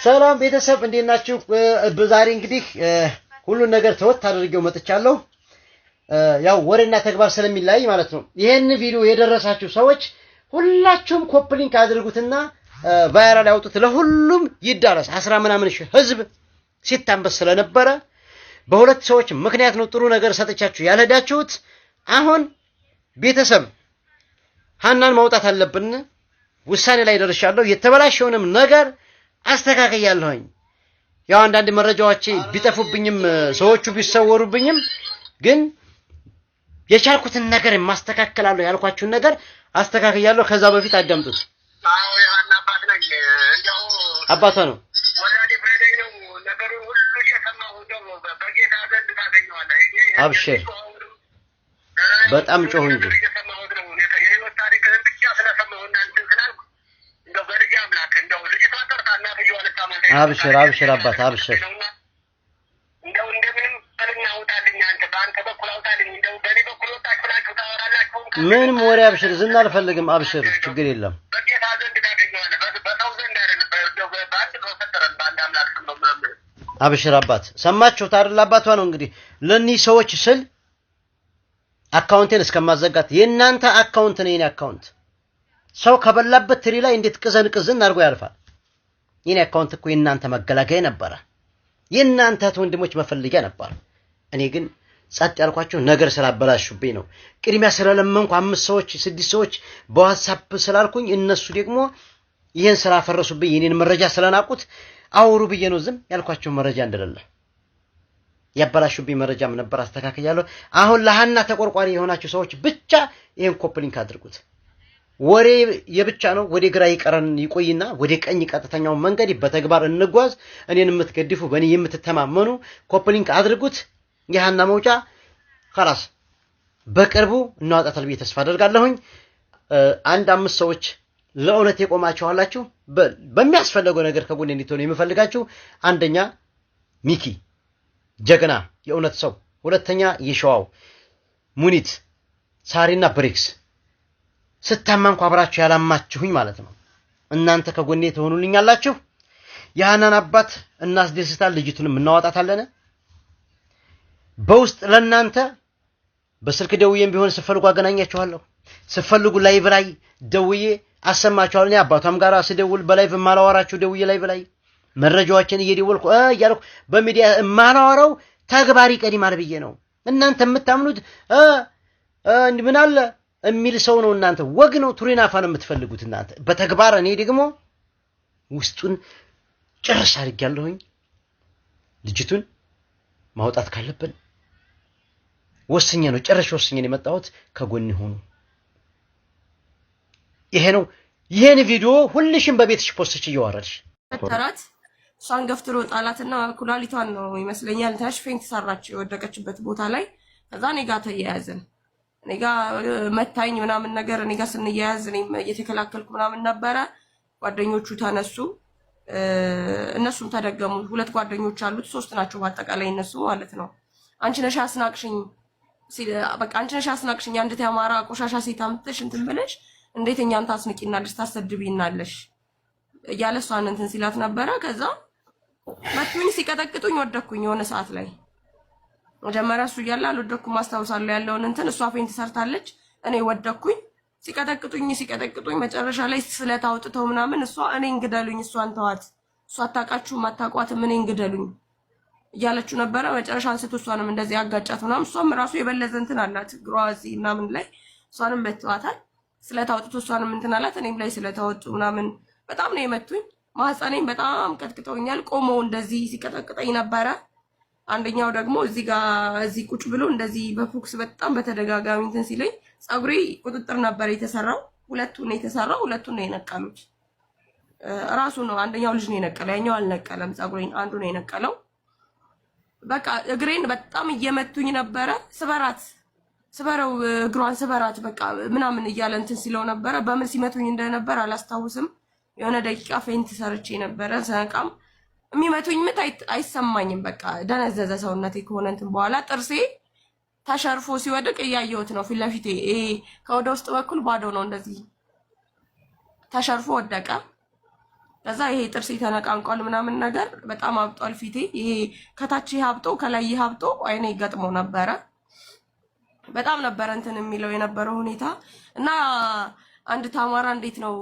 ሰላም ቤተሰብ እንዴት ናችሁ? በዛሬ እንግዲህ ሁሉን ነገር ተወት አድርጌው መጥቻለሁ። ያው ወሬና ተግባር ስለሚላይ ማለት ነው። ይሄን ቪዲዮ የደረሳችሁ ሰዎች ሁላችሁም ኮፒ ሊንክ አድርጉትና ቫይራል ያውጡት፣ ለሁሉም ይዳረስ። 10 ምናምን ሺህ ህዝብ ሲታንበስ ስለነበረ በሁለት ሰዎች ምክንያት ነው ጥሩ ነገር ሰጥቻችሁ ያልሄዳችሁት። አሁን ቤተሰብ ሀናን ማውጣት አለብን። ውሳኔ ላይ ደርሻለሁ። የተበላሸውንም ነገር አስተካክያለሁኝ። ያው አንዳንድ መረጃዎች ቢጠፉብኝም ሰዎቹ ቢሰወሩብኝም ግን የቻልኩትን ነገር ማስተካከላለሁ ያልኳችሁን ነገር አስተካክያለሁ። ከዛ በፊት አዳምጡት። አዎ የሀና አባት ነኝ። እንዴው አባቷ ነው ወላዲ ፍሬደኝ ነው። ነገሩን ሁሉ እየሰማሁ ነው። በጌታ ዘንድ ታገኘዋለህ። አብሽር በጣም ጮህ እንጂ የህይወት ታሪክህን ብቻ ስለሰማሁና እንትን ስላልኩ እንደው በልጅ አምላክ እንደው ልጅቷ ጠርታ እናትየዋ ልታመጣ አብሽር አባት አብሽር እንደው እንደምንም በልና አውጣልኝ። አንተ በአንተ በኩል አውጣልኝ። እንደው በእኔ በኩል ወጣች ብላችሁ ታወራላችሁ። ምንም ወሬ አብሽር ዝና አልፈልግም። አብሽር ችግር የለም። በጌታ ዘንድ ታገኘዋለህ። በሰው ዘንድ አይደለም። በአንድ ሰው ሰጠረን በአንድ አምላክ ስም ነው ምናምን። አብሽር አባት ሰማችሁት አይደል? አባቷ ነው እንግዲህ ለእኒህ ሰዎች ስል አካውንቴን እስከማዘጋት የእናንተ አካውንት ነው የኔ አካውንት። ሰው ከበላበት ትሪ ላይ እንዴት ቅዘን አድርጎ ያልፋል? የኔ አካውንት እኮ የእናንተ መገላገያ ነበረ፣ የእናንተ ወንድሞች መፈልጊያ ነበር። እኔ ግን ጸጥ ያልኳቸው ነገር ስላበላሹብኝ ነው። ቅድሚያ ስለለመንኩ 5 ሰዎች 6 ሰዎች በዋትስአፕ ስላልኩኝ እነሱ ደግሞ ይሄን ስላፈረሱብኝ የኔን መረጃ ስለናቁት አውሩ ብዬ ነው ዝም ያልኳቸው። መረጃ እንደሌለ ያበላሹብኝ መረጃም ነበር፣ አስተካክያለሁ። አሁን ለሀና ተቆርቋሪ የሆናችሁ ሰዎች ብቻ ይሄን ኮፒ ሊንክ አድርጉት። ወሬ የብቻ ነው። ወደ ግራ ይቀረን ይቆይና ወደ ቀኝ ቀጥተኛው መንገድ በተግባር እንጓዝ። እኔን የምትገድፉ በእኔ የምትተማመኑ ኮፒ ሊንክ አድርጉት። የሀና መውጫ خلاص በቅርቡ እናወጣታለን ብዬ ተስፋ አደርጋለሁኝ። 5 ሰዎች ለእውነት የቆማችሁ አላችሁ። በሚያስፈልገው ነገር ከጎኔ እንድትሆኑ የምፈልጋችሁ አንደኛ ሚኪ ጀግና የእውነት ሰው፣ ሁለተኛ የሸዋው ሙኒት ሳሪና ብሪክስ ስታማንኩ አብራችሁ ያላማችሁኝ ማለት ነው። እናንተ ከጎኔ ትሆኑልኛላችሁ። የሀናን አባት እናስደስታል። ልጅቱንም እናወጣታለን። በውስጥ ለናንተ በስልክ ደውዬም ቢሆን ስፈልጉ አገናኛችኋለሁ። ስፈልጉ ላይቭ ላይ ደውዬ አሰማችኋለሁ። እኔ አባቷም ጋር ስደውል በላይቭ ማላወራችሁ ደውዬ ላይቭ ላይ መረጃዎችን እየደወልኩ እያልኩ በሚዲያ ማላወራው ተግባር ይቀድማል ብዬ ነው። እናንተ የምታምኑት ምን አለ የሚል ሰው ነው። እናንተ ወግ ነው ቱሪናፋ ነው የምትፈልጉት እናንተ። በተግባር እኔ ደግሞ ውስጡን ጨርስ አድርጌያለሁኝ። ልጅቱን ማውጣት ካለብን ወስኜ ነው ጨርሼ ወስኜ ነው የመጣሁት። ከጎን ሆኑ። ይሄ ነው። ይሄን ቪዲዮ ሁልሽም በቤትሽ ፖስትሽ እያወራሽ ተራት እሷን ገፍትሮ ጣላትና ኩላሊቷን ነው ይመስለኛል ታሽ ፌንት ሰራች የወደቀችበት ቦታ ላይ። ከዛ እኔ ጋር ተያያዘን። እኔ ጋር መታኝ ምናምን ነገር እኔ ጋር ስንያያዝ እኔም እየተከላከልኩ ምናምን ነበረ። ጓደኞቹ ተነሱ፣ እነሱም ተደገሙ። 2 ጓደኞች አሉት፣ 3 ናቸው በአጠቃላይ እነሱ ማለት ነው። አንቺ ነሽ አስናቅሽኝ ሲል በቃ አንቺ ነሽ አስናቅሽኝ፣ አንድ ተማራ ቆሻሻ ሴት አምጥተሽ እንትን ብለሽ እንዴት እኛን ታስንቂናለሽ ታሰድቢናለሽ እያለ እሷን እንትን ሲላት ነበረ። ከዛ መቱኝ፣ ሲቀጠቅጡኝ ወደኩኝ። የሆነ ሰዓት ላይ መጀመሪያ እሱ እያለ አልወደኩም አስታውሳለሁ። ያለውን እንትን እሷ ፌንት ሰርታለች፣ እኔ ወደኩኝ። ሲቀጠቅጡኝ መጨረሻ ላይ ስለት አውጥተው ምናምን እሷ እኔን ግደሉኝ፣ እሷን ተዋት፣ እሷ አታውቃችሁ ማታውቋትም እኔን ግደሉኝ እያለችው ነበረ። መጨረሻ አንስቶ እሷንም እንደዚህ አጋጫት ምናምን። እሷም ራሱ የበለዘ እንትን አላት እግሯ እዚህ ምናምን ላይ እሷንም መተዋታል። ስለት አውጥቶ እሷንም እንትን አላት። እኔም ላይ ስለት አወጡ ምናምን። በጣም ነው የመቱኝ። ማህፀኔን በጣም ቀጥቅጠውኛል። ቆመው እንደዚህ ሲቀጠቅጠኝ ነበረ። አንደኛው ደግሞ እዚህ ጋር እዚህ ቁጭ ብሎ እንደዚህ በፎክስ በጣም በተደጋጋሚ እንትን ሲለኝ ፀጉሬ ቁጥጥር ነበር የተሰራው። 2ቱን ነው የተሰራው፣ 2ቱን ነው የነቀሉት። ራሱ ነው አንደኛው ልጅ ነው የነቀለው፣ ያኛው አልነቀለም። ፀጉሬን አንዱ ነው የነቀለው። በቃ እግሬን በጣም እየመቱኝ ነበረ። ስበረው እግሯን ስበራት በቃ ምናምን እያለ እንትን ሲለው ነበረ። በምን ሲመቱኝ እንደነበር አላስታውስም። የሆነ ደቂቃ ፌንት ሰርቼ ነበረ። ሰነቃም የሚመቱኝ ምት አይሰማኝም። በቃ ደነዘዘ ሰውነቴ ከሆነ እንትን በኋላ ጥርሴ ተሸርፎ ሲወድቅ እያየሁት ነው ፊት ለፊቴ። ከወደ ውስጥ በኩል ባዶ ነው፣ እንደዚህ ተሸርፎ ወደቀ። ከዛ ይሄ ጥርሴ ተነቃንቋል ምናምን ነገር በጣም አብጧል ፊቴ። ይሄ ከታች ሀብጦ ከላይ ሀብጦ አይኔ ገጥሞ ነበረ። በጣም ነበረ እንትን የሚለው የነበረው ሁኔታ እና አንድ ታማራ እንዴት ነው